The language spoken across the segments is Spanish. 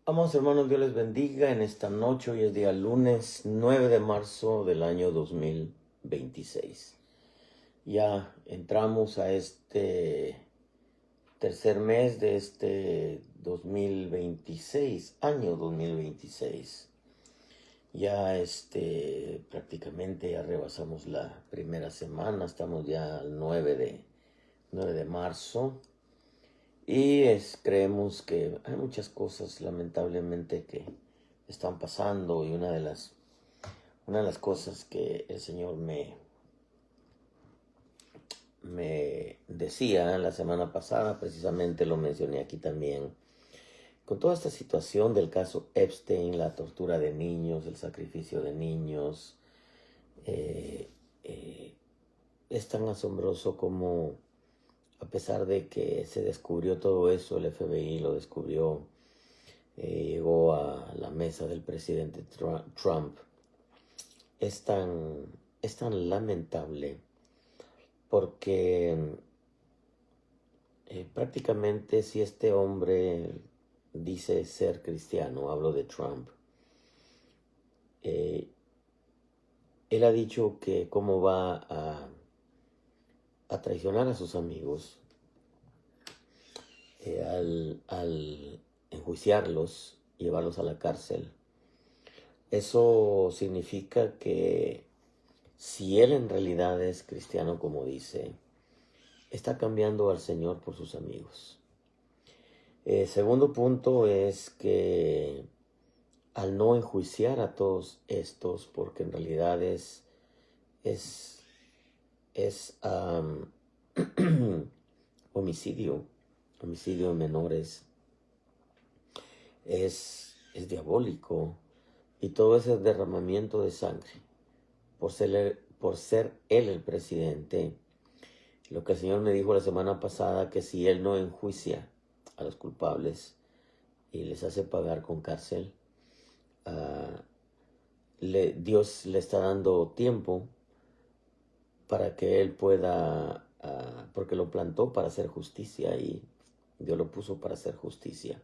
Amados hermanos, Dios les bendiga en esta noche. Hoy es día lunes 9 de marzo del año 2026. Ya entramos a este tercer mes de este 2026, año 2026. Ya prácticamente ya rebasamos la primera semana, estamos ya al 9 de marzo. Y creemos que hay muchas cosas lamentablemente que están pasando, y una de las cosas que el Señor me decía la semana pasada, precisamente lo mencioné aquí también, con toda esta situación del caso Epstein, la tortura de niños, el sacrificio de niños. eh, eh, es tan asombroso como, a pesar de que se descubrió todo eso, el FBI lo descubrió, llegó a la mesa del presidente Trump. Es tan, es tan lamentable porque prácticamente, si este hombre dice ser cristiano, hablo de Trump, eh, él ha dicho que cómo va a traicionar a sus amigos al enjuiciarlos, llevarlos a la cárcel. Eso significa que si él en realidad es cristiano como dice, está cambiando al Señor por sus amigos. Segundo punto es que al no enjuiciar a todos estos, porque en realidad es homicidio de menores, es diabólico, y todo ese derramamiento de sangre por ser él el presidente. Lo que el Señor me dijo la semana pasada, que si él no enjuicia a los culpables y les hace pagar con cárcel, Dios le está dando tiempo para que él pueda, porque lo plantó para hacer justicia, y Dios lo puso para hacer justicia.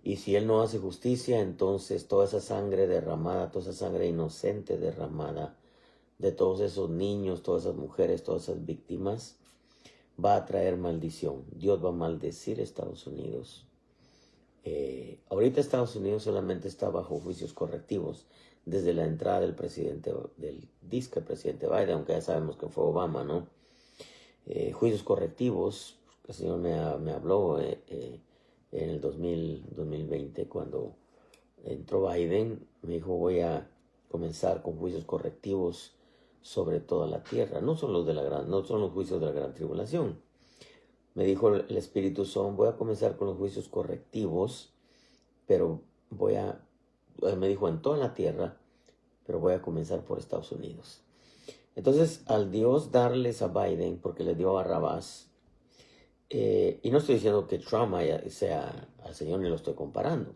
Y si él no hace justicia, entonces toda esa sangre derramada, toda esa sangre inocente derramada de todos esos niños, todas esas mujeres, todas esas víctimas, va a traer maldición. Dios va a maldecir a Estados Unidos. Ahorita Estados Unidos solamente está bajo juicios correctivos desde la entrada del disque presidente Biden, aunque ya sabemos que fue Obama, ¿no? Juicios correctivos. El Señor me habló en el 2020, cuando entró Biden, me dijo: voy a comenzar con juicios correctivos sobre toda la tierra. No son los juicios de la gran tribulación. Me dijo el Espíritu Santo: voy a comenzar con los juicios correctivos, pero me dijo, en toda la tierra, pero voy a comenzar por Estados Unidos. Entonces, al Dios darles a Biden, porque le dio a Barrabás, y no estoy diciendo que Trump sea al Señor, ni lo estoy comparando,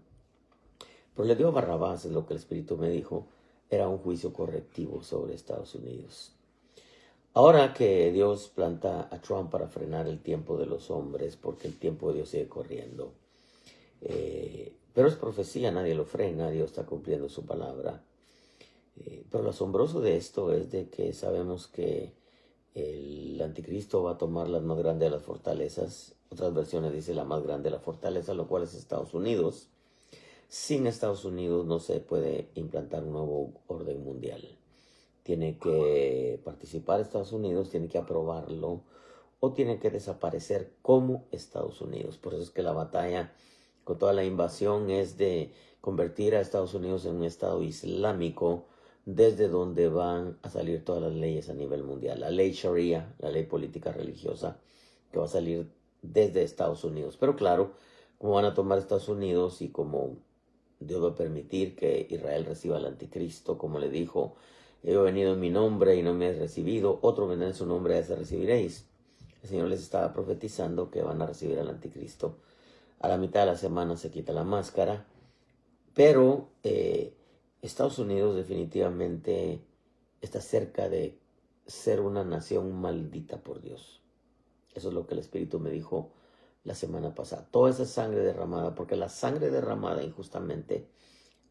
pero le dio a Barrabás, es lo que el Espíritu me dijo, era un juicio correctivo sobre Estados Unidos. Ahora que Dios planta a Trump para frenar el tiempo de los hombres, porque el tiempo de Dios sigue corriendo, pero es profecía, nadie lo frena, Dios está cumpliendo su palabra. Pero lo asombroso de esto es de que sabemos que el anticristo va a tomar la más grande de las fortalezas. Otras versiones dice la más grande de la fortaleza, lo cual es Estados Unidos. Sin Estados Unidos no se puede implantar un nuevo orden mundial. Tiene que participar Estados Unidos, tiene que aprobarlo, o tiene que desaparecer como Estados Unidos. Por eso es que la batalla con toda la invasión es de convertir a Estados Unidos en un estado islámico, desde donde van a salir todas las leyes a nivel mundial. La ley Sharia, la ley política religiosa, que va a salir desde Estados Unidos. Pero claro, como van a tomar Estados Unidos, y como Dios va a permitir que Israel reciba al anticristo, como le dijo: he venido en mi nombre y no me he recibido, otro vendrá en su nombre y a ese recibiréis. El Señor les estaba profetizando que van a recibir al anticristo. A la mitad de la semana se quita la máscara, pero Estados Unidos definitivamente está cerca de ser una nación maldita por Dios. Eso es lo que el Espíritu me dijo la semana pasada. Toda esa sangre derramada, porque la sangre derramada injustamente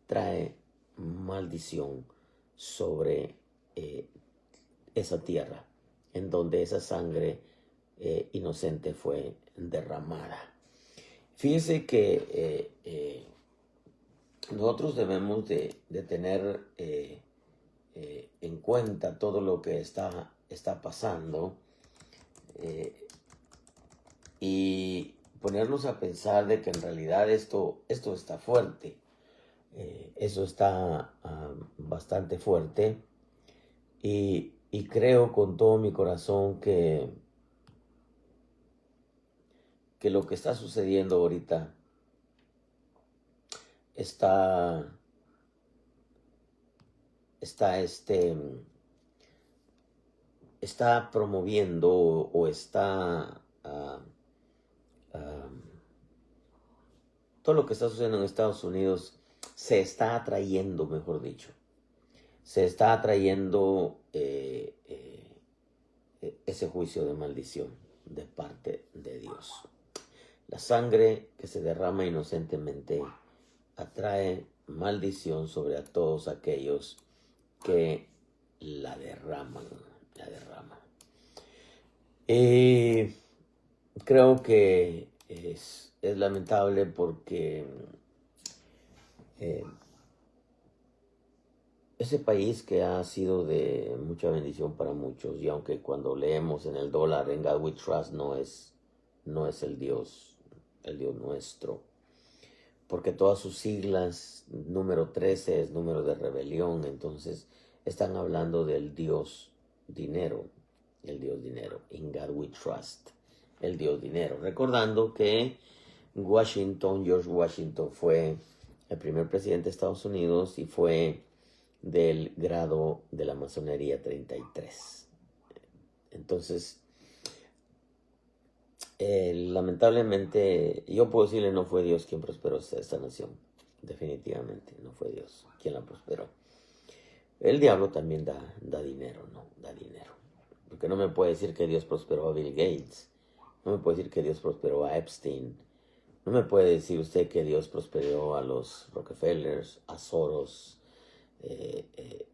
trae maldición sobre esa tierra en donde esa sangre inocente fue derramada. Fíjese que nosotros debemos de tener en cuenta todo lo que está pasando y ponernos a pensar de que en realidad esto está fuerte. Eso está bastante fuerte y creo con todo mi corazón que lo que está sucediendo ahorita está promoviendo o está todo lo que está sucediendo en Estados Unidos se está atrayendo, mejor dicho, se está atrayendo ese juicio de maldición de parte de Dios. La sangre que se derrama inocentemente atrae maldición sobre a todos aquellos que la derraman. Creo que es lamentable porque ese país que ha sido de mucha bendición para muchos, y aunque cuando leemos en el dólar, en God We Trust, no es el Dios nuestro, porque todas sus siglas, número 13 es número de rebelión, entonces están hablando del Dios dinero, el Dios dinero, in God We Trust, el Dios dinero, recordando que George Washington fue el primer presidente de Estados Unidos y fue del grado de la masonería 33. Entonces, lamentablemente, yo puedo decirle, no fue Dios quien prosperó esta nación. Definitivamente, no fue Dios quien la prosperó. El diablo también da dinero, ¿no? Da dinero. Porque no me puede decir que Dios prosperó a Bill Gates. No me puede decir que Dios prosperó a Epstein. No me puede decir usted que Dios prosperó a los Rockefellers, a Soros.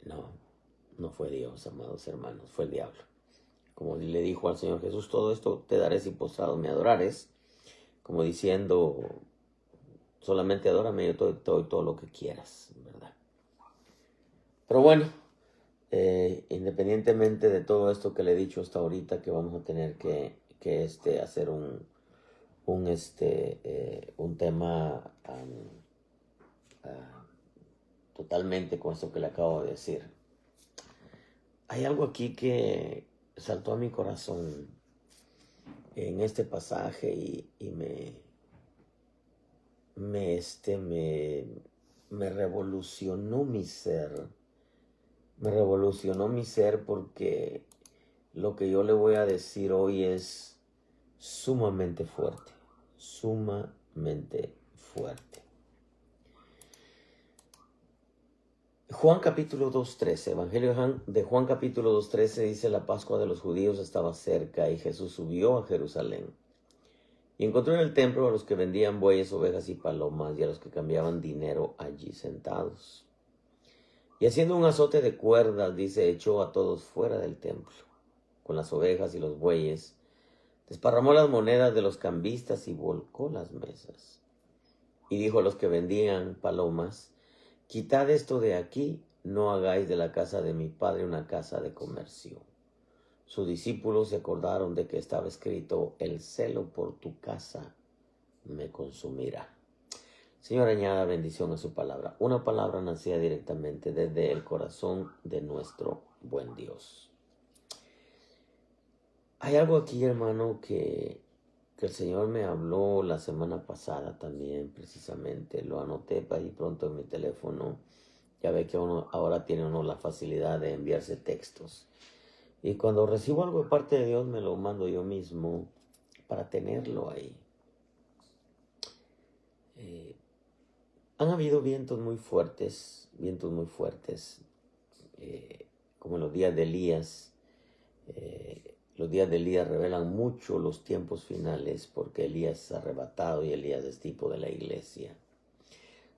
No fue Dios, amados hermanos, fue el diablo. Como le dijo al Señor Jesús, todo esto te daré si postrado me adorares. Como diciendo, solamente adórame, yo te doy todo lo que quieras, ¿verdad? Pero bueno, independientemente de todo esto que le he dicho hasta ahorita, que vamos a tener que hacer un tema totalmente con esto que le acabo de decir. Hay algo aquí que saltó a mi corazón en este pasaje y me revolucionó mi ser. Me revolucionó mi ser porque lo que yo le voy a decir hoy es sumamente fuerte. Sumamente fuerte. Juan capítulo 2.13, Evangelio de Juan capítulo 2.13 dice: la Pascua de los judíos estaba cerca y Jesús subió a Jerusalén. Y encontró en el templo a los que vendían bueyes, ovejas y palomas y a los que cambiaban dinero allí sentados. Y haciendo un azote de cuerdas, dice, echó a todos fuera del templo, con las ovejas y los bueyes, desparramó las monedas de los cambistas y volcó las mesas. Y dijo a los que vendían palomas: quitad esto de aquí, no hagáis de la casa de mi padre una casa de comercio. Sus discípulos se acordaron de que estaba escrito: el celo por tu casa me consumirá. Señor, añada bendición a su palabra. Una palabra nacida directamente desde el corazón de nuestro buen Dios. Hay algo aquí, hermano, que el Señor me habló la semana pasada también, precisamente. Lo anoté para ir pronto en mi teléfono. Ya ve que ahora tiene uno la facilidad de enviarse textos. Y cuando recibo algo de parte de Dios, me lo mando yo mismo para tenerlo ahí. Han habido vientos muy fuertes, como en los días de Elías. Los días de Elías revelan mucho los tiempos finales, porque Elías es arrebatado y Elías es tipo de la iglesia.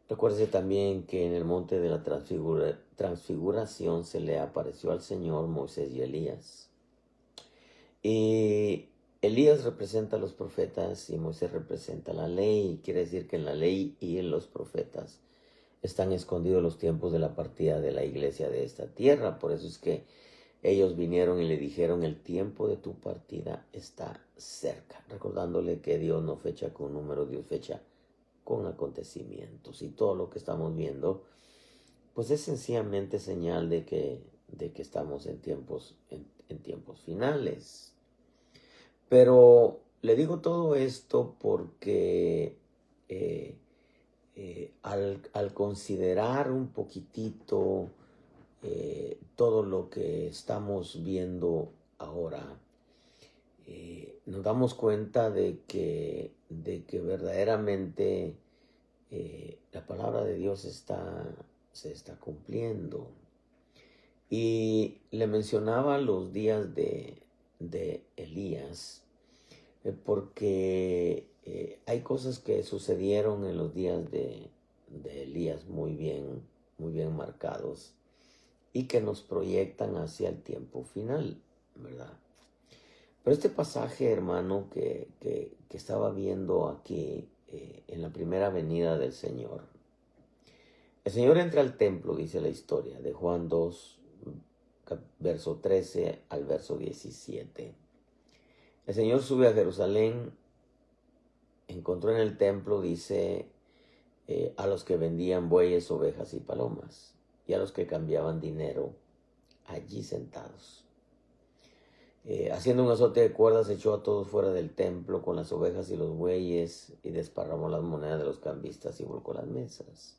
Recuérdese también que en el monte de la transfiguración se le apareció al Señor Moisés y Elías. Y Elías representa a los profetas y Moisés representa la ley. Quiere decir que en la ley y en los profetas están escondidos los tiempos de la partida de la iglesia de esta tierra. Por eso es que ellos vinieron y le dijeron: el tiempo de tu partida está cerca. Recordándole que Dios no fecha con números, Dios fecha con acontecimientos. Y todo lo que estamos viendo, pues es sencillamente señal de que estamos en tiempos finales. Pero le digo todo esto porque al considerar un poquitito todo lo que estamos viendo ahora, nos damos cuenta de que verdaderamente la palabra de Dios se está cumpliendo. Y le mencionaba los días de Elías, porque hay cosas que sucedieron en los días de Elías muy bien marcados, y que nos proyectan hacia el tiempo final, ¿verdad? Pero este pasaje, hermano, que estaba viendo aquí en la primera venida del Señor. El Señor entra al templo, dice la historia de Juan 2, verso 13 al verso 17. El Señor sube a Jerusalén, encontró en el templo, dice, a los que vendían bueyes, ovejas y palomas, y a los que cambiaban dinero allí sentados. Haciendo un azote de cuerdas, echó a todos fuera del templo con las ovejas y los bueyes, y desparramó las monedas de los cambistas y volcó las mesas.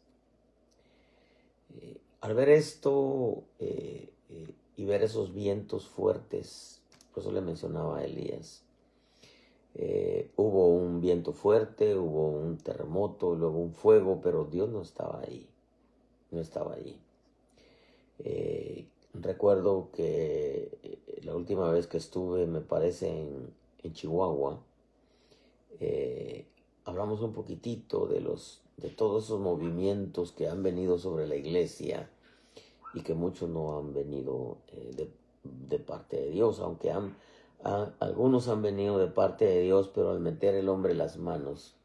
Al ver esto y ver esos vientos fuertes, por eso le mencionaba a Elías, hubo un viento fuerte, hubo un terremoto, luego un fuego, pero Dios no estaba ahí. Recuerdo que la última vez que estuve, me parece en Chihuahua, hablamos un poquitito de todos esos movimientos que han venido sobre la iglesia y que muchos no han venido de parte de Dios, aunque algunos han venido de parte de Dios, pero al meter el hombre las manos,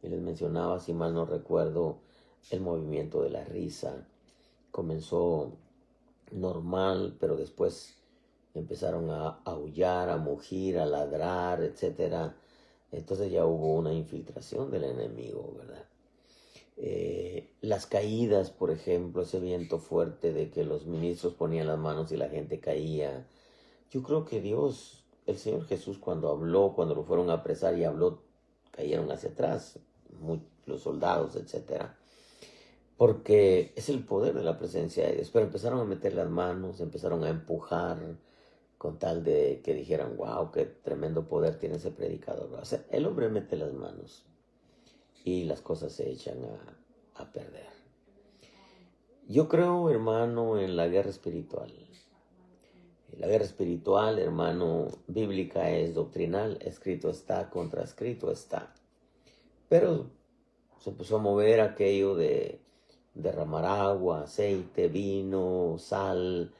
y les mencionaba, si mal no recuerdo, el movimiento de la risa comenzó normal, pero después empezaron a aullar, a mugir, a ladrar, etcétera. Entonces ya hubo una infiltración del enemigo, ¿verdad? Las caídas, por ejemplo, ese viento fuerte de que los ministros ponían las manos y la gente caía. Yo creo que Dios, el Señor Jesús, cuando habló, cuando lo fueron a apresar y habló, cayeron hacia atrás los soldados, etcétera. Porque es el poder de la presencia de Dios. Pero empezaron a meter las manos, empezaron a empujar, con tal de que dijeran: wow, qué tremendo poder tiene ese predicador. O sea, el hombre mete las manos y las cosas se echan a perder. Yo creo, hermano, en la guerra espiritual. La guerra espiritual, hermano, bíblica es doctrinal. Escrito está, contra escrito está. Pero se empezó a mover aquello de derramar agua, aceite, vino, sal.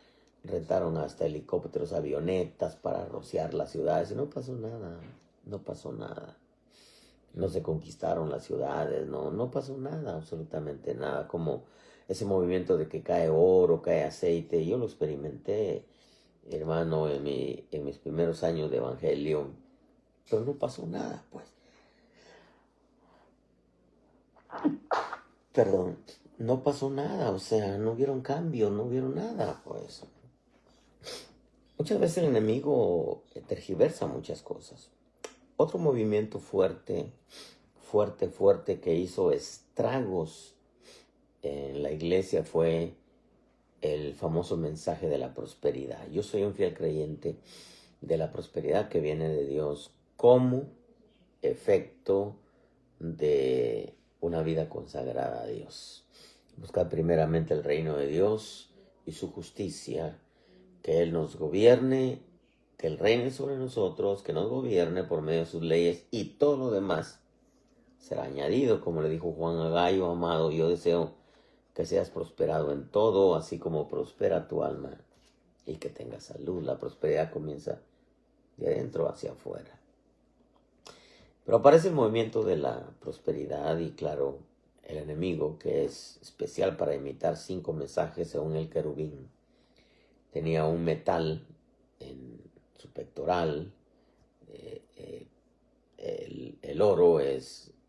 Rentaron hasta helicópteros, avionetas para rociar las ciudades y no pasó nada. No se conquistaron las ciudades, no pasó nada, absolutamente nada. Como ese movimiento de que cae oro, cae aceite, yo lo experimenté, hermano, en mis primeros años de evangelio, pero no pasó nada, pues. Perdón, no pasó nada, o sea, no vieron cambio, no vieron nada, pues. Muchas veces el enemigo tergiversa muchas cosas. Otro movimiento fuerte que hizo estragos en la iglesia fue el famoso mensaje de la prosperidad. Yo soy un fiel creyente de la prosperidad que viene de Dios como efecto de una vida consagrada a Dios. Buscar primeramente el reino de Dios y su justicia, que Él nos gobierne que Él reine sobre nosotros, que nos gobierne por medio de sus leyes y todo lo demás será añadido. Como le dijo Juan a Gallo, amado, yo deseo que seas prosperado en todo, así como prospera tu alma y que tengas salud. La prosperidad comienza de adentro hacia afuera. Pero aparece el movimiento de la prosperidad y claro, el enemigo, que es especial para imitar 5 mensajes según el querubín. Tenía un metal en su pectoral. El oro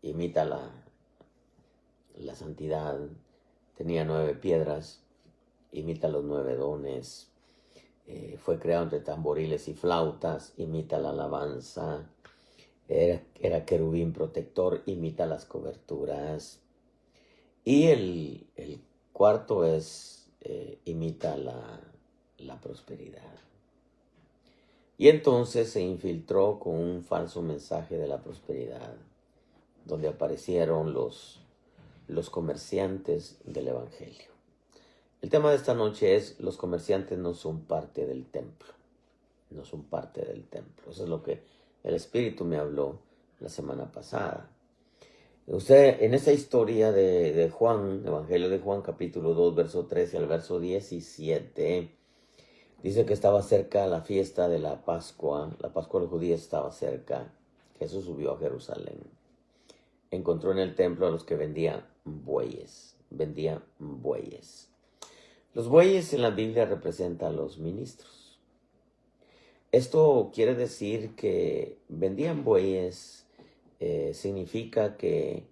imita la santidad. Tenía 9 piedras, imita los 9 dones. Fue creado entre tamboriles y flautas, imita la alabanza. Era querubín protector, imita las coberturas. Y el cuarto imita la prosperidad. Y entonces se infiltró con un falso mensaje de la prosperidad, donde aparecieron los comerciantes del Evangelio. El tema de esta noche es: los comerciantes no son parte del templo. No son parte del templo. Eso es lo que el Espíritu me habló la semana pasada. Usted, en esta historia de Juan, Evangelio de Juan, capítulo 2, verso 13 al verso 17, dice que estaba cerca la fiesta de la Pascua de los judíos estaba cerca. Jesús subió a Jerusalén. Encontró en el templo a los que vendían bueyes. Los bueyes en la Biblia representan a los ministros. Esto quiere decir que vendían bueyes. Significa que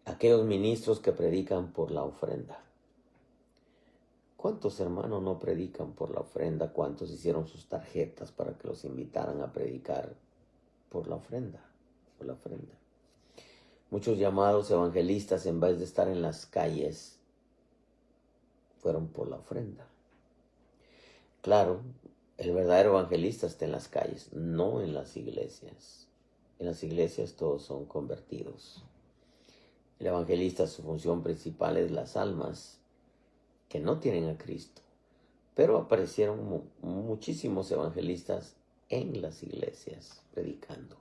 aquellos ministros que predican por la ofrenda. ¿Cuántos hermanos no predican por la ofrenda? ¿Cuántos hicieron sus tarjetas para que los invitaran a predicar por la ofrenda? Por la ofrenda. Muchos llamados evangelistas, en vez de estar en las calles, fueron por la ofrenda. Claro, el verdadero evangelista está en las calles, no en las iglesias. En las iglesias todos son convertidos. El evangelista, su función principal es las almas que no tienen a Cristo. Pero aparecieron muchísimos evangelistas en las iglesias predicando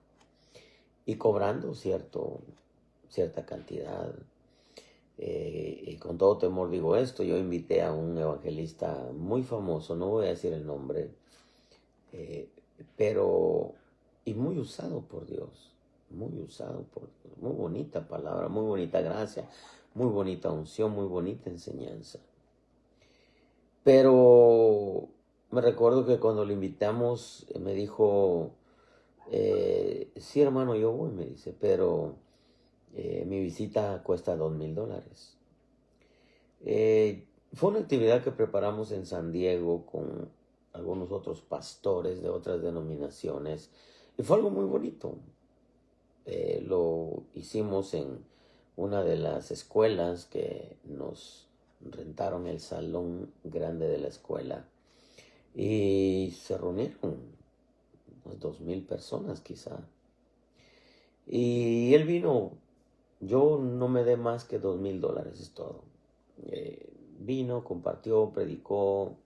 y cobrando cierta cantidad. Y con todo temor digo esto: yo invité a un evangelista muy famoso, no voy a decir el nombre, y muy usado por Dios, muy bonita palabra, muy bonita gracia, muy bonita unción, muy bonita enseñanza. Pero me recuerdo que cuando lo invitamos, me dijo, sí hermano, yo voy, me dice, pero mi visita cuesta $2,000. Fue una actividad que preparamos en San Diego con algunos otros pastores de otras denominaciones. Y fue algo muy bonito. Lo hicimos en una de las escuelas que nos rentaron el salón grande de la escuela. Y se reunieron unas 2,000 personas quizá. Y él vino. Yo no me dé más que $2,000, es todo. Vino, compartió, predicó.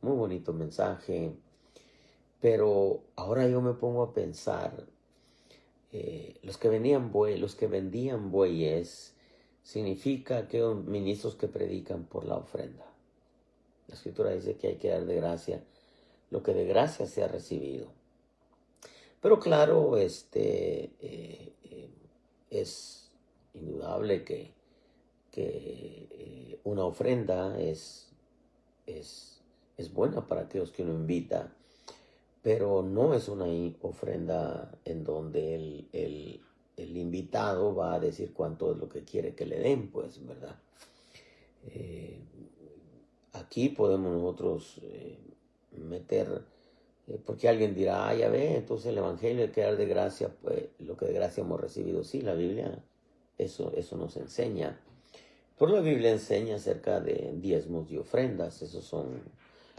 Muy bonito mensaje. Pero ahora yo me pongo a pensar, los que vendían bueyes, significa aquellos ministros que predican por la ofrenda. La Escritura dice que hay que dar de gracia lo que de gracia se ha recibido. Pero claro, es indudable que una ofrenda es buena para aquellos que uno invita. Pero no es una ofrenda en donde el invitado va a decir cuánto es lo que quiere que le den, pues, ¿verdad? Aquí podemos nosotros meter, porque alguien dirá, ya ve, entonces el evangelio hay que dar de gracia, pues, lo que de gracia hemos recibido. Sí, la Biblia eso nos enseña. Pero la Biblia enseña acerca de diezmos y ofrendas.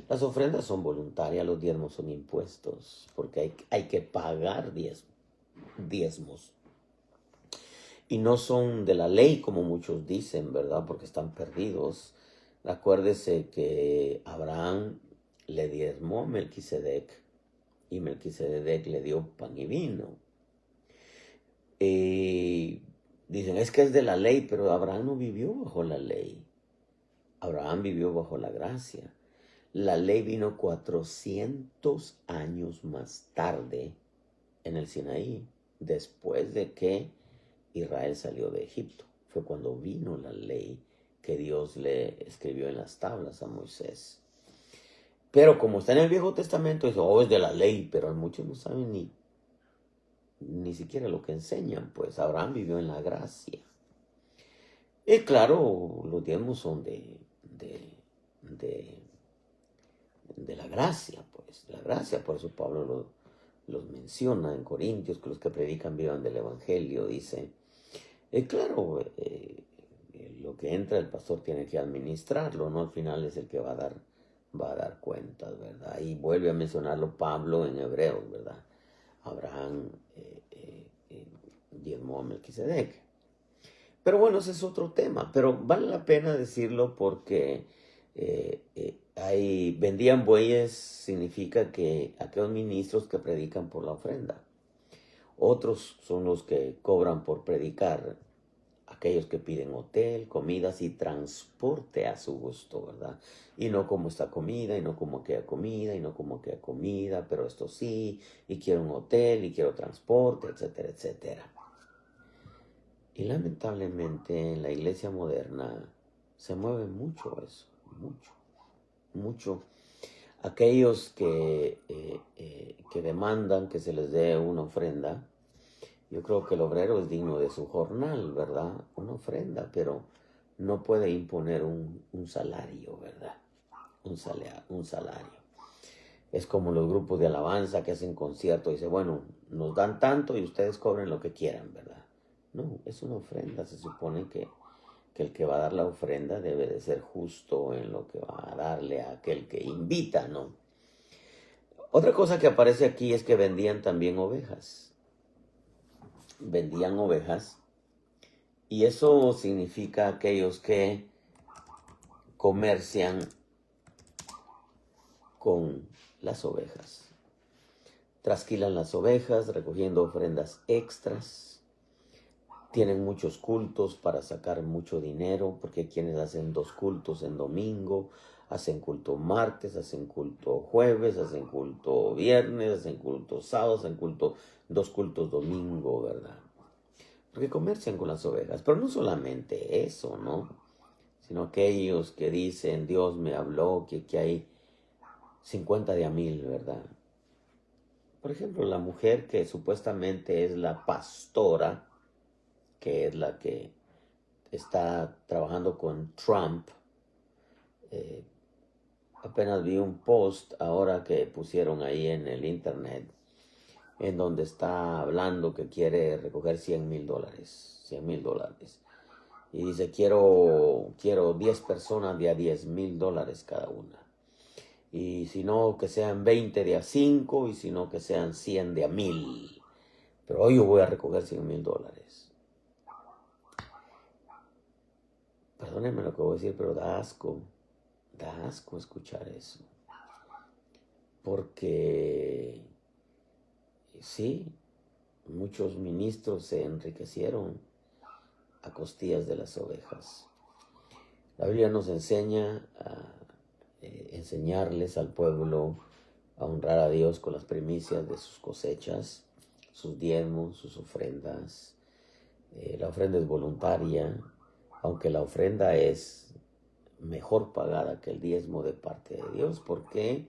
Las ofrendas son voluntarias, los diezmos son impuestos, porque hay que pagar diezmos. Y no son de la ley, como muchos dicen, ¿verdad? Porque están perdidos. Acuérdese que Abraham le diezmó a Melquisedec y Melquisedec le dio pan y vino. Y dicen, es que es de la ley, pero Abraham no vivió bajo la ley. Abraham vivió bajo la gracia. La ley vino 400 años más tarde en el Sinaí, después de que Israel salió de Egipto. Fue cuando vino la ley que Dios le escribió en las tablas a Moisés. Pero como está en el Viejo Testamento, dice, es de la ley, pero muchos no saben ni siquiera lo que enseñan, pues Abraham vivió en la gracia. Y claro, los diezmos son de la gracia, pues, la gracia. Por eso Pablo los menciona en Corintios, que los que predican vivan del Evangelio, dice. Claro, lo que entra el pastor tiene que administrarlo, ¿no? Al final es el que va a dar cuentas, ¿verdad? Y vuelve a mencionarlo Pablo en Hebreos, ¿verdad? Abraham diezmó a Melquisedec. Pero bueno, ese es otro tema. Pero vale la pena decirlo porque vendían bueyes significa que aquellos ministros que predican por la ofrenda. Otros son los que cobran por predicar, aquellos que piden hotel, comidas y transporte a su gusto, ¿verdad? Y no como esta comida, y no como aquella comida, y no como aquella comida, pero esto sí, y quiero un hotel, y quiero transporte, etcétera, etcétera. Y lamentablemente en la iglesia moderna se mueve mucho eso, mucho. Aquellos que demandan que se les dé una ofrenda, yo creo que el obrero es digno de su jornal, ¿verdad? Una ofrenda, pero no puede imponer un salario, ¿verdad? Un salario. Es como los grupos de alabanza que hacen conciertos y dicen, bueno, nos dan tanto y ustedes cobren lo que quieran, ¿verdad? No, es una ofrenda. Se supone que el que va a dar la ofrenda debe de ser justo en lo que va a darle a aquel que invita, ¿no? Otra cosa que aparece aquí es que vendían también ovejas. Vendían ovejas. Y eso significa aquellos que comercian con las ovejas. Trasquilan las ovejas recogiendo ofrendas extras. Tienen muchos cultos para sacar mucho dinero, porque hay quienes hacen 2 cultos en domingo, hacen culto martes, hacen culto jueves, hacen culto viernes, hacen culto sábado, hacen 2 cultos domingo, ¿verdad? Porque comercian con las ovejas. Pero no solamente eso, ¿no? Sino aquellos que dicen, Dios me habló, que hay 50 de a 1000, ¿verdad? Por ejemplo, la mujer que supuestamente es la pastora, que es la que está trabajando con Trump. Apenas vi un post ahora que pusieron ahí en el internet, en donde está hablando que quiere recoger $100,000. Y dice, quiero 10 personas de a $10,000 cada una. Y si no, que sean 20 de a 5, y si no, que sean 100 de a 1000. Pero hoy yo voy a recoger $100,000. Perdónenme lo que voy a decir, pero da asco escuchar eso. Porque sí, muchos ministros se enriquecieron a costillas de las ovejas. La Biblia nos enseña a enseñarles al pueblo a honrar a Dios con las primicias de sus cosechas, sus diezmos, sus ofrendas. La ofrenda es voluntaria, aunque la ofrenda es mejor pagada que el diezmo de parte de Dios, porque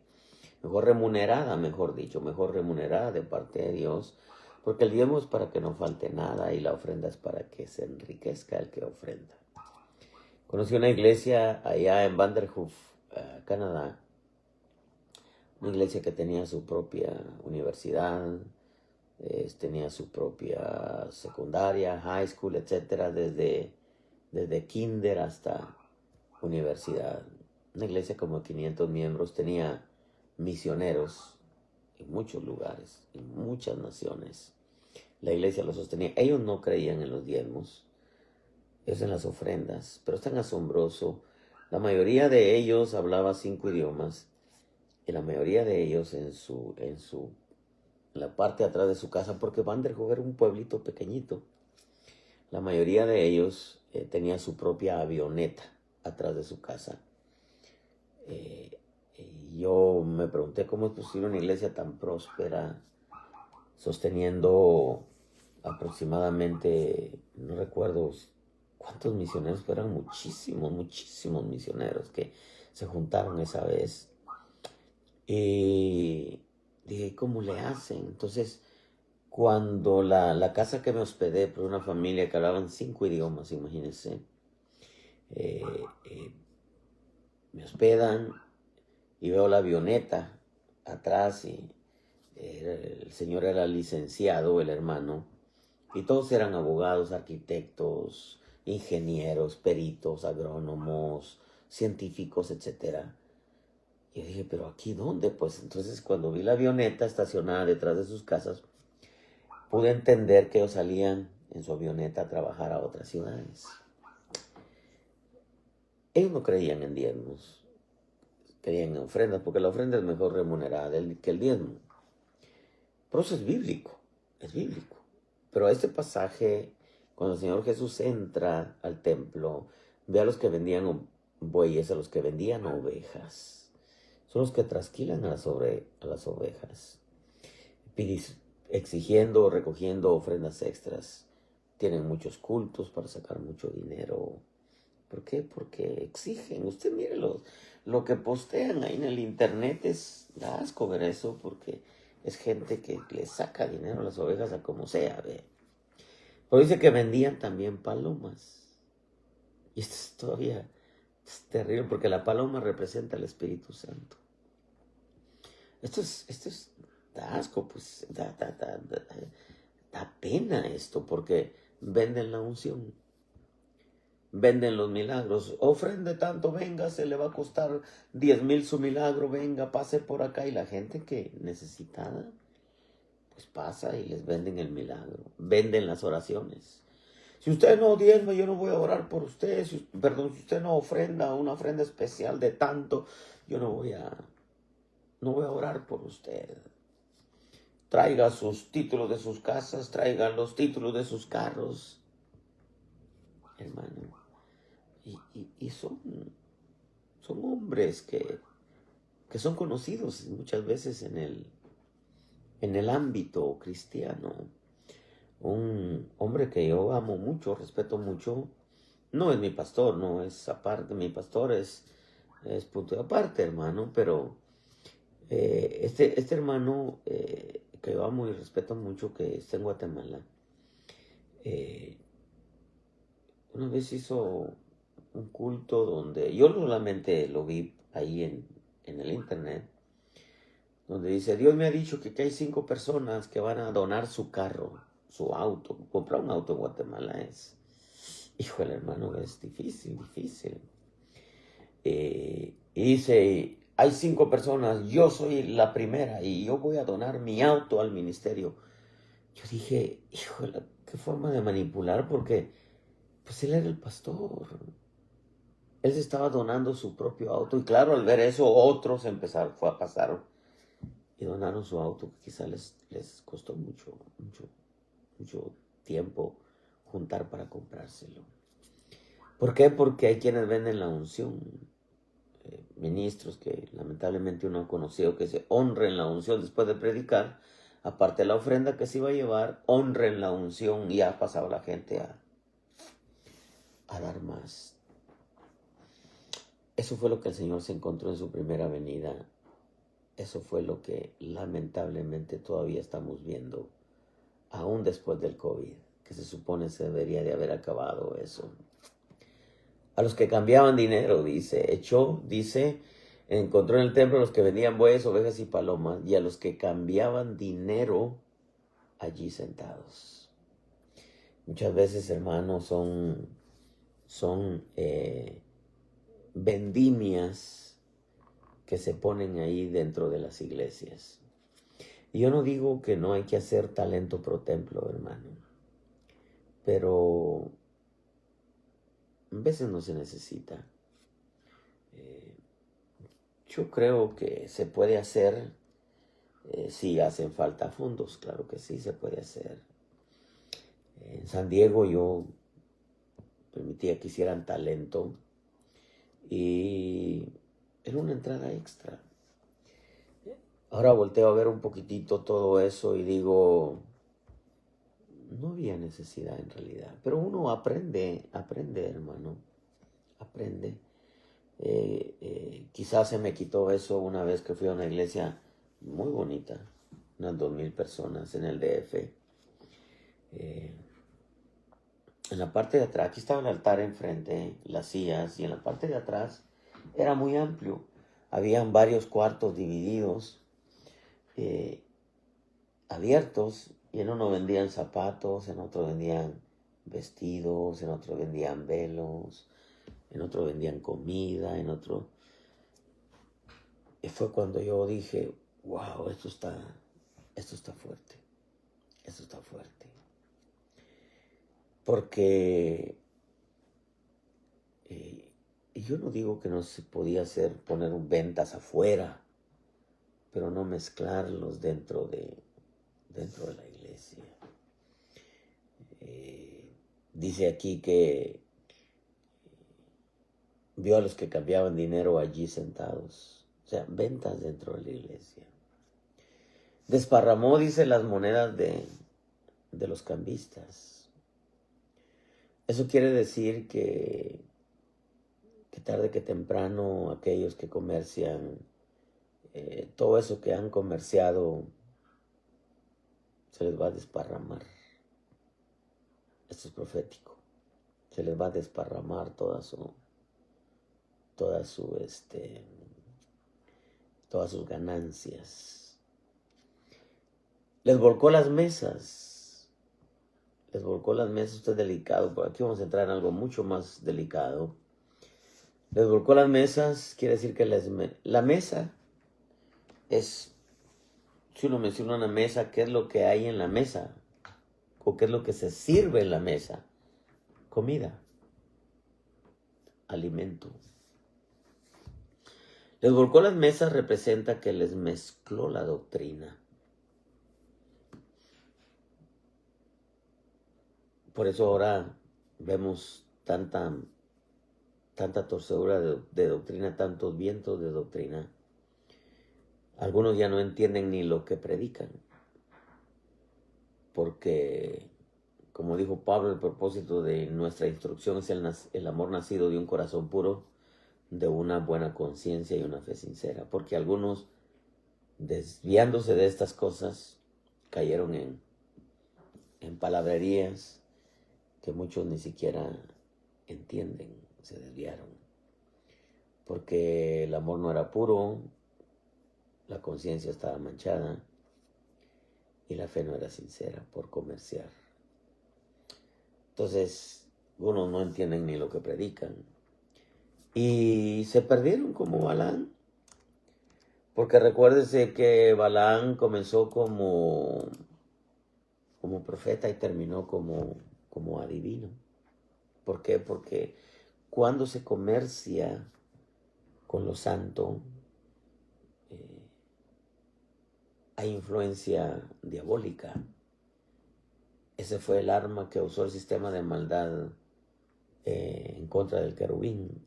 mejor remunerada de parte de Dios, porque el diezmo es para que no falte nada y la ofrenda es para que se enriquezca el que ofrenda. Conocí una iglesia allá en Vanderhoof, Canadá, una iglesia que tenía su propia universidad, tenía su propia secundaria, high school, etcétera, desde kinder hasta universidad. Una iglesia como 500 miembros, tenía misioneros en muchos lugares, en muchas naciones. La iglesia lo sostenía. Ellos no creían en los diezmos, ellos en las ofrendas, pero es tan asombroso. La mayoría de ellos hablaba 5 idiomas y la mayoría de ellos en su la parte de atrás de su casa, porque Vanderhoof era un pueblito pequeñito. La mayoría de ellos tenía su propia avioneta atrás de su casa. Y yo me pregunté cómo es posible una iglesia tan próspera, sosteniendo aproximadamente, no recuerdo cuántos misioneros, pero eran muchísimos, muchísimos misioneros que se juntaron esa vez. Y dije, ¿cómo le hacen? Entonces, cuando la casa que me hospedé por una familia que hablaban 5 idiomas, imagínense, eh, eh, me hospedan y veo la avioneta atrás y el señor era licenciado, el hermano, y todos eran abogados, arquitectos, ingenieros, peritos, agrónomos, científicos, etcétera. Y yo dije, ¿pero aquí dónde? Pues entonces cuando vi la avioneta estacionada detrás de sus casas, pude entender que ellos salían en su avioneta a trabajar a otras ciudades. Ellos no creían en diezmos, creían en ofrendas, porque la ofrenda es mejor remunerada que el diezmo. Pero eso es bíblico, es bíblico. Pero este pasaje, cuando el Señor Jesús entra al templo, ve a los que vendían bueyes, a los que vendían ovejas. Son los que trasquilan a las ovejas, exigiendo o recogiendo ofrendas extras. Tienen muchos cultos para sacar mucho dinero. ¿Por qué? Porque exigen. Usted mire lo que postean ahí en el internet, da asco ver eso, porque es gente que le saca dinero a las ovejas a como sea, ve. Pero dice que vendían también palomas. Y esto es todavía terrible, porque la paloma representa al Espíritu Santo. Esto es, da asco, pues, da pena esto, porque venden la unción. Venden los milagros. Ofrende tanto, venga, se le va a costar 10,000 su milagro, venga, pase por acá. Y la gente que necesitada, pues pasa y les venden el milagro. Venden las oraciones. Si usted no diezma, yo no voy a orar por usted. Perdón, si usted no ofrenda una ofrenda especial de tanto, yo no voy a orar por usted. Traiga sus títulos de sus casas, traiga los títulos de sus carros, hermano. Y son hombres que son conocidos muchas veces en el ámbito cristiano. Un hombre que yo amo mucho, respeto mucho, no es mi pastor, no es aparte, mi pastor es punto de aparte, hermano, pero este hermano que yo amo y respeto mucho, que está en Guatemala, eh, una vez hizo un culto donde yo solamente lo vi ahí en el internet, donde dice, Dios me ha dicho que hay 5 personas que van a donar su carro, su auto. Comprar un auto en Guatemala híjole, hermano, es difícil, difícil. Y dice, hay 5 personas, yo soy la primera y yo voy a donar mi auto al ministerio. Yo dije, híjole, qué forma de manipular, porque pues él era el pastor. Él se estaba donando su propio auto, y claro, al ver eso, otros fue a pasar y donaron su auto, que quizá les costó mucho, mucho, mucho tiempo juntar para comprárselo. ¿Por qué? Porque hay quienes venden la unción. Ministros que lamentablemente uno ha conocido, que se honren la unción después de predicar, aparte de la ofrenda que se iba a llevar, honren la unción, y ha pasado la gente a dar más. Eso fue lo que el Señor se encontró en su primera venida. Eso fue lo que lamentablemente todavía estamos viendo, aún después del COVID, que se supone se debería de haber acabado eso. A los que cambiaban dinero, encontró en el templo a los que vendían bueyes, ovejas y palomas, y a los que cambiaban dinero allí sentados. Muchas veces, hermanos, son vendimias que se ponen ahí dentro de las iglesias. Y yo no digo que no hay que hacer talento pro templo, hermano, pero a veces no se necesita. Yo creo que se puede hacer Sí hacen falta fondos, claro que sí, se puede hacer. En San Diego yo permitía que hicieran talento y era una entrada extra. Ahora volteo a ver un poquitito todo eso y digo, no había necesidad en realidad. Pero uno aprende, hermano, aprende. Quizás se me quitó eso una vez que fui a una iglesia muy bonita, unas 2000 personas en el DF. En la parte de atrás, aquí estaba el altar enfrente, las sillas, y en la parte de atrás era muy amplio. Habían varios cuartos divididos, abiertos, y en uno vendían zapatos, en otro vendían vestidos, en otro vendían velos, en otro vendían comida, en otro... Y fue cuando yo dije, wow, esto está fuerte, esto está fuerte. Porque yo no digo que no se podía hacer, poner ventas afuera, pero no mezclarlos dentro de la iglesia. Dice aquí que vio a los que cambiaban dinero allí sentados. O sea, ventas dentro de la iglesia. Desparramó, dice, las monedas de los cambistas. Eso quiere decir que tarde que temprano aquellos que comercian, todo eso que han comerciado, se les va a desparramar. Esto es profético. Se les va a desparramar todas sus ganancias. Les volcó las mesas. Esto es delicado, pero aquí vamos a entrar en algo mucho más delicado. Les volcó las mesas, quiere decir que la mesa es, si uno menciona una mesa, ¿qué es lo que hay en la mesa? ¿O qué es lo que se sirve en la mesa? Comida, alimento. Les volcó las mesas representa que les mezcló la doctrina. Por eso ahora vemos tanta torcedura de doctrina, tantos vientos de doctrina. Algunos ya no entienden ni lo que predican. Porque, como dijo Pablo, el propósito de nuestra instrucción es el amor nacido de un corazón puro, de una buena conciencia y una fe sincera. Porque algunos, desviándose de estas cosas, cayeron en palabrerías que muchos ni siquiera entienden, se desviaron. Porque el amor no era puro, la conciencia estaba manchada y la fe no era sincera por comerciar. Entonces, unos no entienden ni lo que predican. Y se perdieron como Balaam. Porque recuérdese que Balaam comenzó como profeta y terminó como adivino. ¿Por qué? Porque cuando se comercia con lo santo, hay influencia diabólica. Ese fue el arma que usó el sistema de maldad en contra del querubín.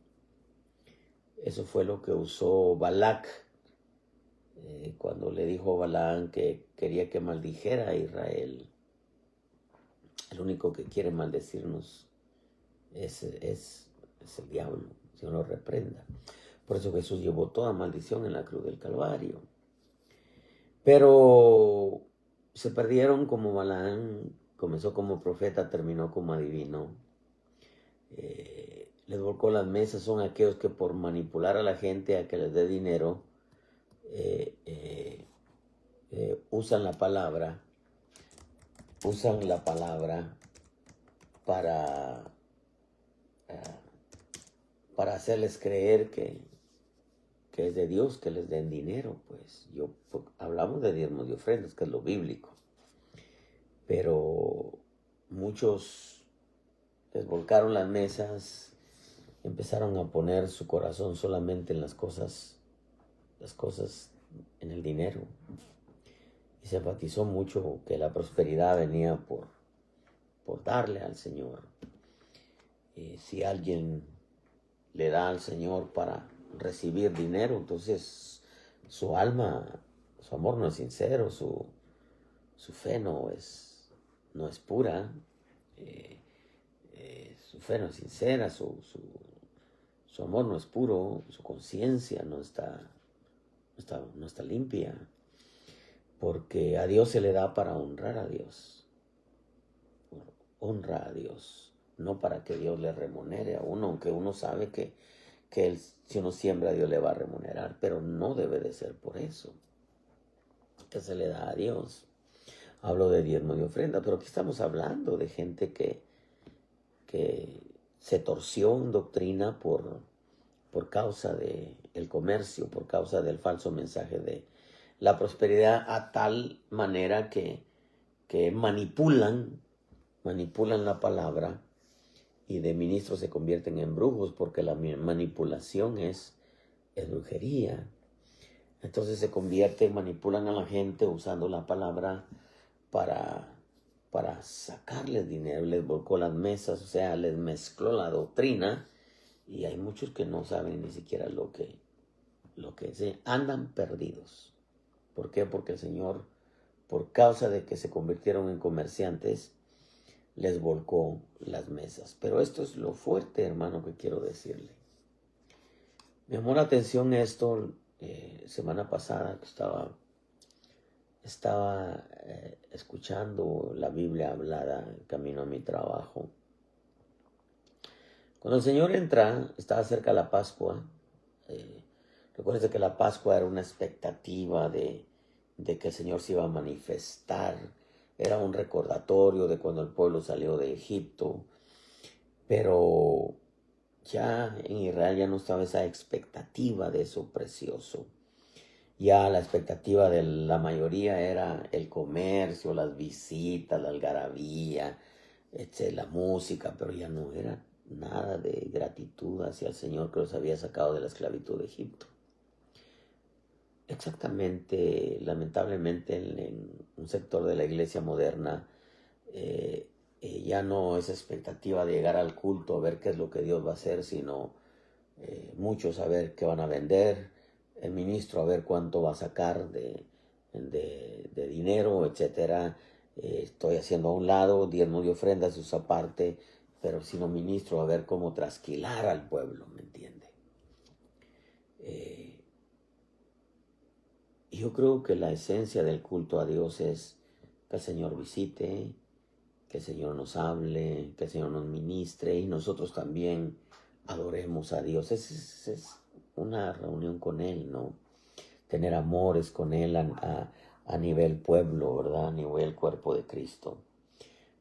Eso fue lo que usó Balac cuando le dijo a Balaam que quería que maldijera a Israel. El único que quiere maldecirnos es el diablo, si no lo reprenda. Por eso Jesús llevó toda maldición en la cruz del Calvario. Pero se perdieron como Balaam, comenzó como profeta, terminó como adivino. Les volcó las mesas, son aquellos que por manipular a la gente a que les dé dinero, usan la palabra para hacerles creer que es de Dios que les den dinero. Pues hablamos de diezmos y ofrendas, que es lo bíblico, pero muchos les volcaron las mesas, empezaron a poner su corazón solamente en las cosas en el dinero. Y se enfatizó mucho que la prosperidad venía por darle al Señor. Y si alguien le da al Señor para recibir dinero, entonces su alma, su amor no es sincero, su fe no es pura, su fe no es sincera, su amor no es puro, su conciencia no está limpia, porque a Dios se le da para honrar a Dios, honra a Dios, no para que Dios le remunere a uno, aunque uno sabe que si uno siembra, Dios le va a remunerar, pero no debe de ser por eso que se le da a Dios. Hablo de diezmo y ofrenda, pero aquí estamos hablando de gente que se torció en doctrina por causa del comercio, por causa del falso mensaje de la prosperidad, a tal manera que manipulan la palabra, y de ministros se convierten en brujos, porque la manipulación es brujería. Entonces se convierten, manipulan a la gente usando la palabra para sacarles dinero. Les volcó las mesas, o sea, les mezcló la doctrina, y hay muchos que no saben ni siquiera lo que andan perdidos. ¿Por qué? Porque el Señor, por causa de que se convirtieron en comerciantes, les volcó las mesas. Pero esto es lo fuerte, hermano, que quiero decirle. Me llamó la atención esto semana pasada, que estaba escuchando la Biblia hablada en camino a mi trabajo. Cuando el Señor entra, estaba cerca la Pascua. Recuerden que la Pascua era una expectativa de que el Señor se iba a manifestar. Era un recordatorio de cuando el pueblo salió de Egipto. Pero ya en Israel ya no estaba esa expectativa de eso precioso. Ya la expectativa de la mayoría era el comercio, las visitas, la algarabía, la música, pero ya no era nada de gratitud hacia el Señor que los había sacado de la esclavitud de Egipto. Exactamente, lamentablemente, en un sector de la iglesia moderna, ya no es expectativa de llegar al culto a ver qué es lo que Dios va a hacer, sino muchos a ver qué van a vender, el ministro a ver cuánto va a sacar de dinero, etcétera. Estoy haciendo a un lado diezmo y ofrendas, eso aparte, pero sino ministro a ver cómo trasquilar al pueblo, ¿me entiende? Yo creo que la esencia del culto a Dios es que el Señor visite, que el Señor nos hable, que el Señor nos ministre, y nosotros también adoremos a Dios. Es una reunión con Él, ¿no? Tener amores con Él a nivel pueblo, ¿verdad? A nivel cuerpo de Cristo.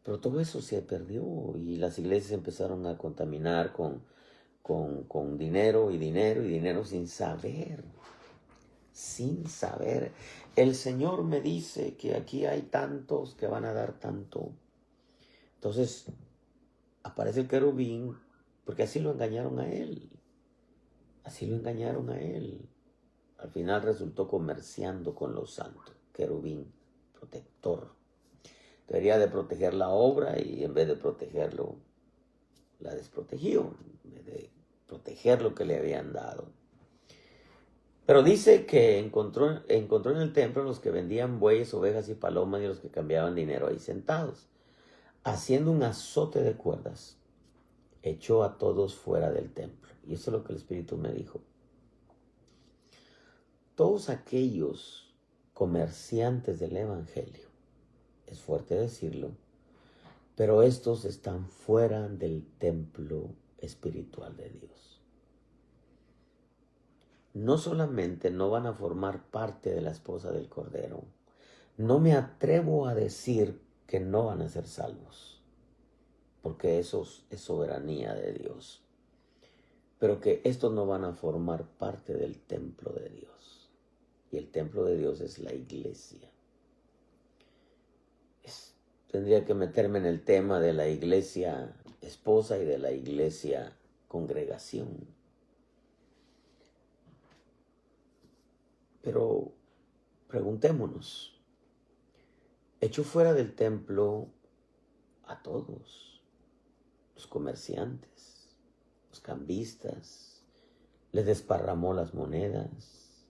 Pero todo eso se perdió, y las iglesias empezaron a contaminar con dinero y dinero y dinero sin saber. Sin saber. El Señor me dice que aquí hay tantos que van a dar tanto. Entonces aparece el querubín, porque así lo engañaron a él. Así lo engañaron a él. Al final resultó comerciando con los santos. Querubín, protector. Debería de proteger la obra, y en vez de protegerlo, la desprotegió. En vez de proteger lo que le habían dado. Pero dice que encontró en el templo los que vendían bueyes, ovejas y palomas, y los que cambiaban dinero ahí sentados. Haciendo un azote de cuerdas, echó a todos fuera del templo. Y eso es lo que el Espíritu me dijo. Todos aquellos comerciantes del Evangelio, es fuerte decirlo, pero estos están fuera del templo espiritual de Dios. No solamente no van a formar parte de la esposa del Cordero, no me atrevo a decir que no van a ser salvos, porque eso es soberanía de Dios. Pero que estos no van a formar parte del templo de Dios. Y el templo de Dios es la iglesia. Tendría que meterme en el tema de la iglesia esposa y de la iglesia congregación. Pero preguntémonos, echó fuera del templo a todos, los comerciantes, los cambistas, les desparramó las monedas,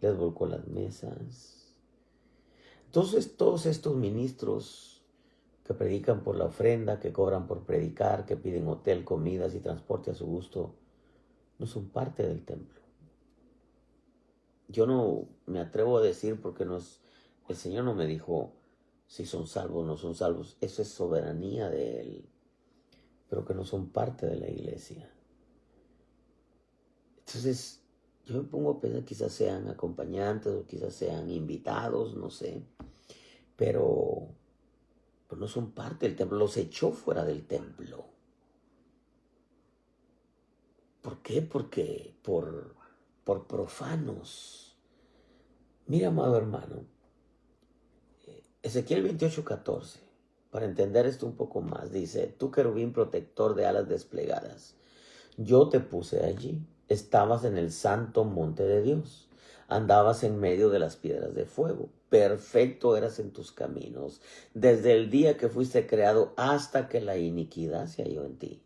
les volcó las mesas. Entonces todos estos ministros que predican por la ofrenda, que cobran por predicar, que piden hotel, comidas y transporte a su gusto, no son parte del templo. Yo no me atrevo a decir porque el Señor no me dijo si son salvos o no son salvos. Eso es soberanía de Él, pero que no son parte de la iglesia. Entonces, yo me pongo a pensar, quizás sean acompañantes o quizás sean invitados, no sé, pero no son parte del templo. Los echó fuera del templo. ¿Por qué? Porque por profanos. Mira, amado hermano, Ezequiel 28:14, para entender esto un poco más, dice: tú, querubín protector de alas desplegadas, yo te puse allí, estabas en el santo monte de Dios, andabas en medio de las piedras de fuego, perfecto eras en tus caminos, desde el día que fuiste creado hasta que la iniquidad se halló en ti.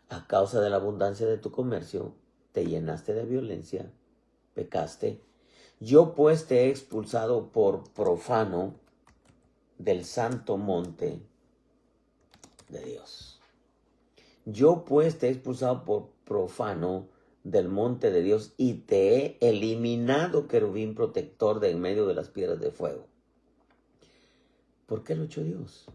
A causa de la abundancia de tu comercio, te llenaste de violencia, pecaste. Yo pues te he expulsado por profano del santo monte de Dios. Yo pues te he expulsado por profano del monte de Dios y te he eliminado, querubín protector de en medio de las piedras de fuego. ¿Por qué lo echó Dios?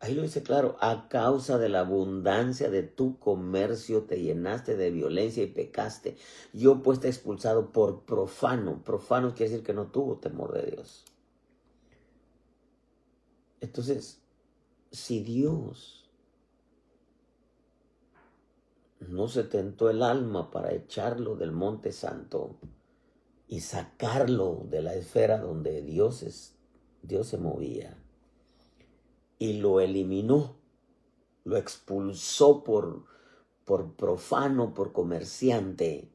Ahí lo dice claro: a causa de la abundancia de tu comercio te llenaste de violencia y pecaste. Yo pues te he expulsado por profano. Profano quiere decir que no tuvo temor de Dios. Entonces, si Dios no se tentó el alma para echarlo del monte santo y sacarlo de la esfera donde Dios se movía, y lo eliminó, lo expulsó por profano, por comerciante.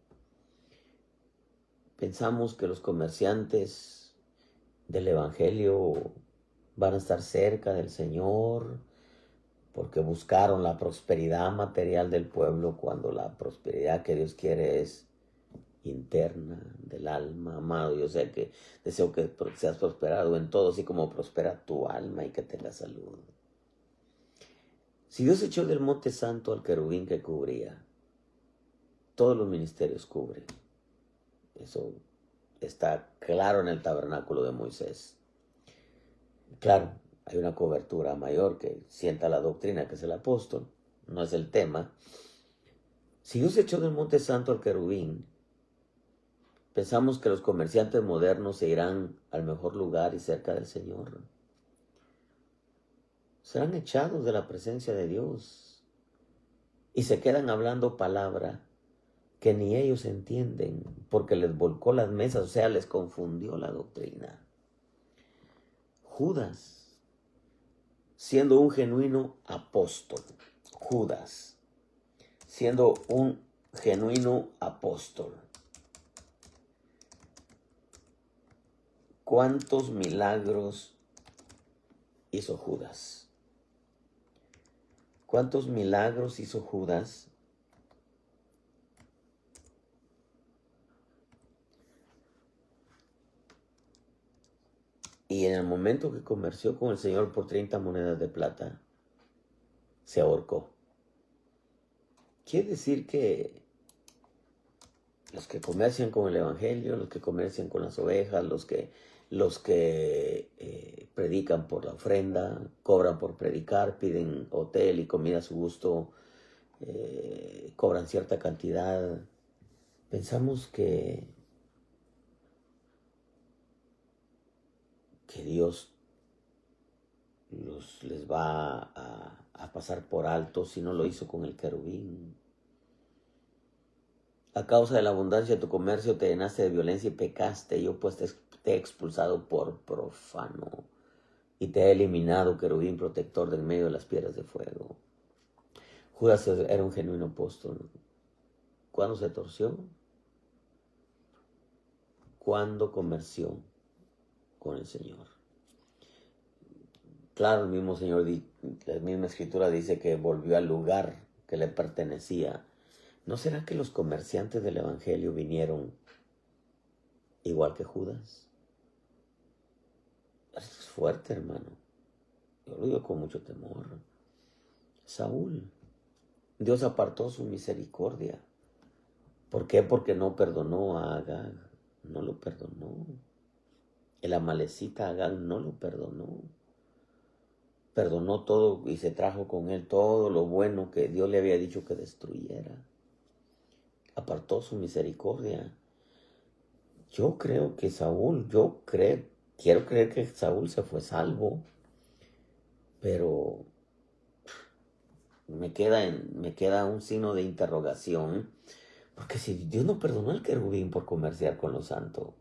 Pensamos que los comerciantes del evangelio van a estar cerca del Señor porque buscaron la prosperidad material del pueblo, cuando la prosperidad que Dios quiere es interna, del alma. Amado, yo sé que deseo que seas prosperado en todo, así como prospera tu alma y que tengas salud. Si Dios echó del monte santo al querubín que cubría, todos los ministerios cubren. Eso está claro en el tabernáculo de Moisés. Claro, hay una cobertura mayor que sienta la doctrina, que es el apóstol. No es el tema. Si Dios echó del monte santo al querubín, pensamos que los comerciantes modernos se irán al mejor lugar y cerca del Señor. Serán echados de la presencia de Dios y se quedan hablando palabra que ni ellos entienden, porque les volcó las mesas, o sea, les confundió la doctrina. Judas, siendo un genuino apóstol, Judas, siendo un genuino apóstol, ¿cuántos milagros hizo Judas? ¿Cuántos milagros hizo Judas? Y en el momento que comerció con el Señor por 30 monedas de plata, se ahorcó. Quiere decir que los que comercian con el evangelio, los que comercian con las ovejas, los que predican por la ofrenda, cobran por predicar, piden hotel y comida a su gusto, cobran cierta cantidad. Pensamos que Dios les va a pasar por alto si no lo hizo con el querubín. A causa de la abundancia de tu comercio te llenaste de violencia y pecaste. Yo pues te he expulsado por profano y te he eliminado, querubín protector de en medio de las piedras de fuego. Judas era un genuino apóstol. ¿Cuándo se torció? ¿Cuándo comerció con el Señor. Claro, el mismo Señor, la misma Escritura dice que volvió al lugar que le pertenecía. ¿No será que los comerciantes del Evangelio vinieron igual que Judas? Esto es fuerte, hermano. Yo lo digo con mucho temor. Saúl, Dios apartó su misericordia. ¿Por qué? Porque no perdonó a Agag. No lo perdonó. El amalecita Agag no lo perdonó. Perdonó todo y se trajo con él todo lo bueno que Dios le había dicho que destruyera. Apartó su misericordia. Yo creo que Saúl, quiero creer que Saúl se fue salvo, pero me queda un signo de interrogación, porque si Dios no perdonó al querubín por comerciar con los santos,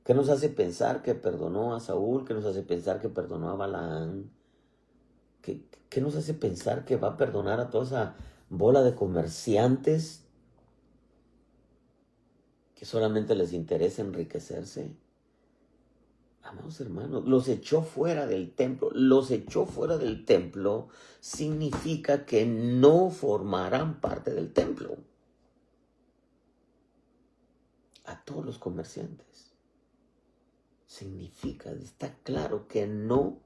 ¿qué nos hace pensar que perdonó a Saúl? ¿Qué nos hace pensar que perdonó a Balaán? ¿Qué nos hace pensar que va a perdonar a toda esa bola de comerciantes que solamente les interesa enriquecerse? Amados hermanos, los echó fuera del templo. Los echó fuera del templo significa que no formarán parte del templo. A todos los comerciantes. Significa, está claro que no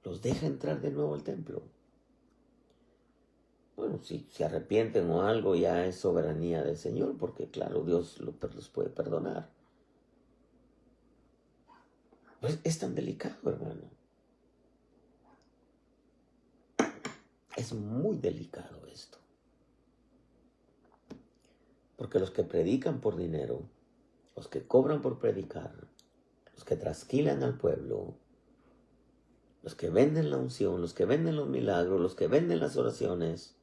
los deja entrar de nuevo al templo. Bueno, si se arrepienten o algo, ya es soberanía del Señor, porque claro, Dios los puede perdonar. Pues es tan delicado, hermano. Es muy delicado esto. Porque los que predican por dinero, los que cobran por predicar, los que trasquilan al pueblo, los que venden la unción, los que venden los milagros, los que venden las oraciones,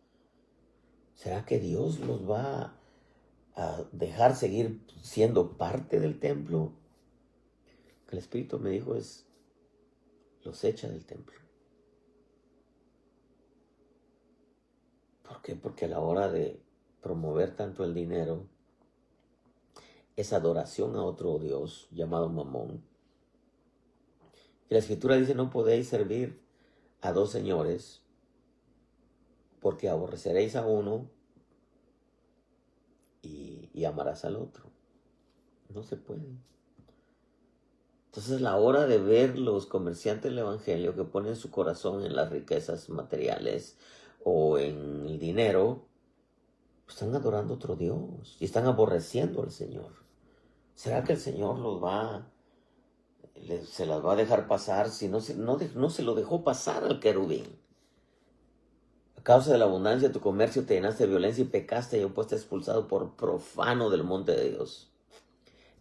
¿será que Dios los va a dejar seguir siendo parte del templo? El Espíritu me dijo los echa del templo. ¿Por qué? Porque a la hora de promover tanto el dinero, es adoración a otro Dios llamado Mamón. Y la Escritura dice, no podéis servir a dos señores, porque aborreceréis a uno y amarás al otro. No se puede. Entonces, la hora de ver los comerciantes del Evangelio que ponen su corazón en las riquezas materiales o en el dinero, están adorando a otro Dios y están aborreciendo al Señor. ¿Será que el Señor se las va a dejar pasar si no se lo dejó pasar al querubín? A causa de la abundancia de tu comercio te llenaste de violencia y pecaste, y yo pues te he expulsado por profano del monte de Dios.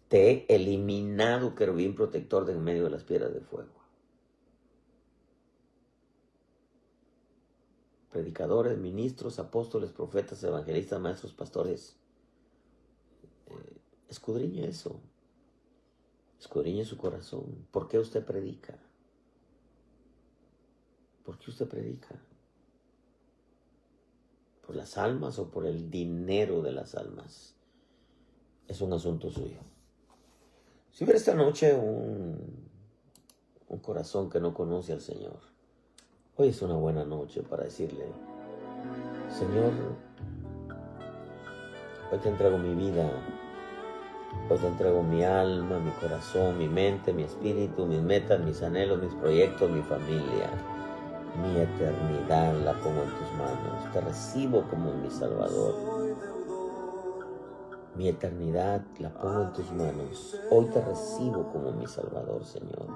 Te he eliminado, querubín protector de en medio de las piedras de fuego. Predicadores, ministros, apóstoles, profetas, evangelistas, maestros, pastores. Escudriñe eso. Escudriñe su corazón. ¿Por qué usted predica? ¿Por qué usted predica? ¿Por las almas o por el dinero de las almas? Es un asunto suyo. Si hubiera esta noche un corazón que no conoce al Señor, hoy es una buena noche para decirle, Señor, hoy te entrego mi vida, hoy te entrego mi alma, mi corazón, mi mente, mi espíritu, mis metas, mis anhelos, mis proyectos, mi familia, mi eternidad la pongo en tus manos. Te recibo como mi Salvador. Mi eternidad la pongo en tus manos. Hoy te recibo como mi Salvador, Señor.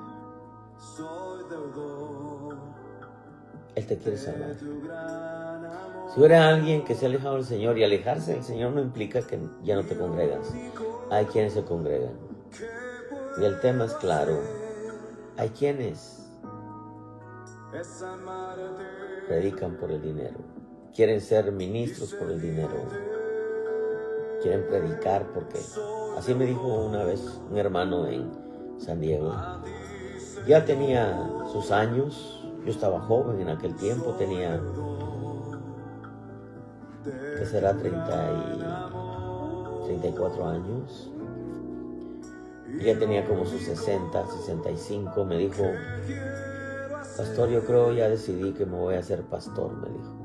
Él te quiere salvar. Si hubiera alguien que se ha alejado del Señor, y alejarse del Señor no implica que ya no te congregas. Hay quienes se congregan. Y el tema es claro. Hay quienes predican por el dinero. Quieren ser ministros por el dinero. Quieren predicar porque... Así me dijo una vez un hermano en San Diego. Ya tenía sus años. Yo estaba joven en aquel tiempo. Tenía... que será 34 años. Ya tenía como sus 60, 65. Me dijo, pastor, yo creo ya decidí que me voy a hacer pastor, me dijo.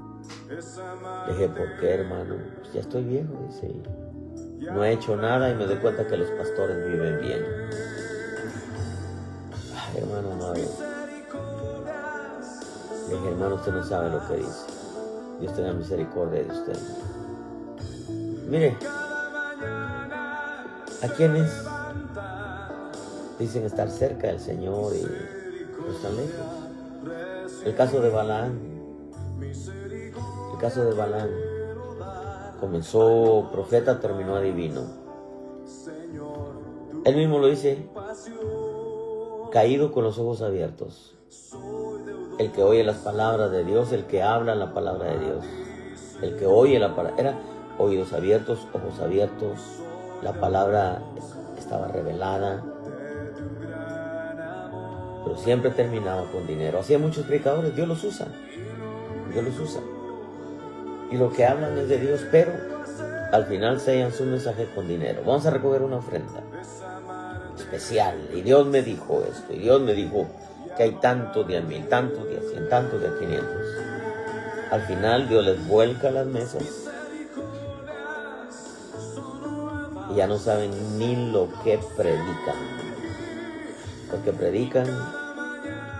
Le dije, ¿por qué, hermano? Pues ya estoy viejo, dice. No he hecho nada y me doy cuenta que los pastores viven bien. Ay, hermano, no. Le dije, hermano, usted no sabe lo que dice. Dios tenga misericordia de usted. Mire, ¿a quiénes dicen estar cerca del Señor y no están lejos? El caso de Balaam. El caso de Balaam. Comenzó profeta, terminó adivino. Él mismo lo dice, caído con los ojos abiertos. El que oye las palabras de Dios, el que habla la palabra de Dios. El que oye la palabra. Era oídos abiertos, ojos abiertos. La palabra estaba revelada. Pero siempre terminaba con dinero. Hacía muchos predicadores, Dios los usa. Dios los usa. Y lo que hablan es de Dios, pero al final sellan su mensaje con dinero. Vamos a recoger una ofrenda especial. Y Dios me dijo esto. Y Dios me dijo que hay tantos de 1000, tantos de 100, tantos de 500. Al final Dios les vuelca las mesas. Y ya no saben ni lo que predican. Porque predican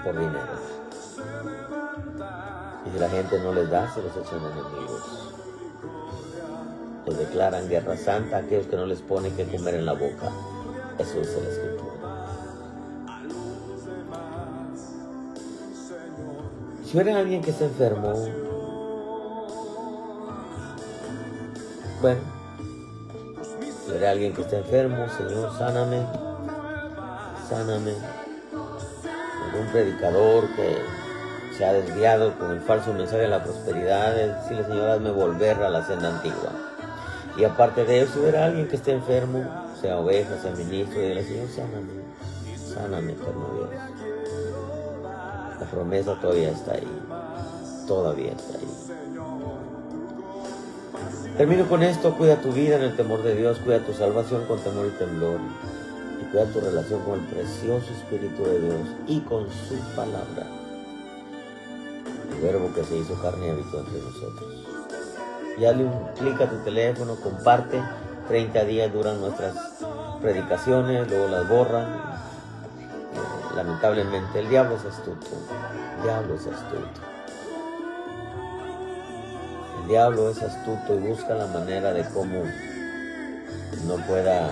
por dinero. Y si la gente no les da, se los echan enemigos. Les declaran guerra santa a aquellos que no les ponen que comer en la boca. Eso dice la Escritura. Si hubiera alguien que está enfermo, bueno, si hubiera alguien que está enfermo, Señor, sáname, sáname. Un predicador que se ha desviado con el falso mensaje de la prosperidad, decirle, Señor, hazme volver a la senda antigua. Y aparte de eso, si hubiera alguien que esté enfermo, sea oveja, sea ministro, y dile, Señor, sáname, sáname, eterno Dios. La promesa todavía está ahí, todavía está ahí. Termino con esto. Cuida tu vida en el temor de Dios, cuida tu salvación con temor y temblor, y cuida tu relación con el precioso Espíritu de Dios y con su palabra, el verbo que se hizo carne y habitó entre nosotros. Y dale un clic a tu teléfono, comparte. 30 días duran nuestras predicaciones, luego las borran. Lamentablemente el diablo es astuto. El diablo es astuto. El diablo es astuto y busca la manera de cómo no pueda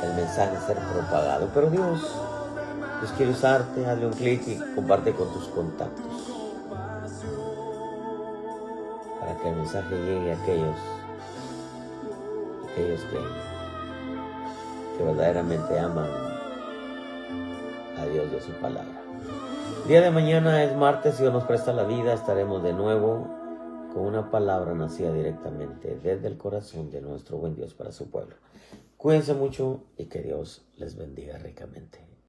el mensaje ser propagado. Pero Dios quiere usarte. Hazle un clic y comparte con tus contactos, para que el mensaje llegue a aquellos que verdaderamente aman a Dios y a su palabra. El día de mañana es martes, si Dios nos presta la vida, estaremos de nuevo con una palabra nacida directamente desde el corazón de nuestro buen Dios para su pueblo. Cuídense mucho y que Dios les bendiga ricamente.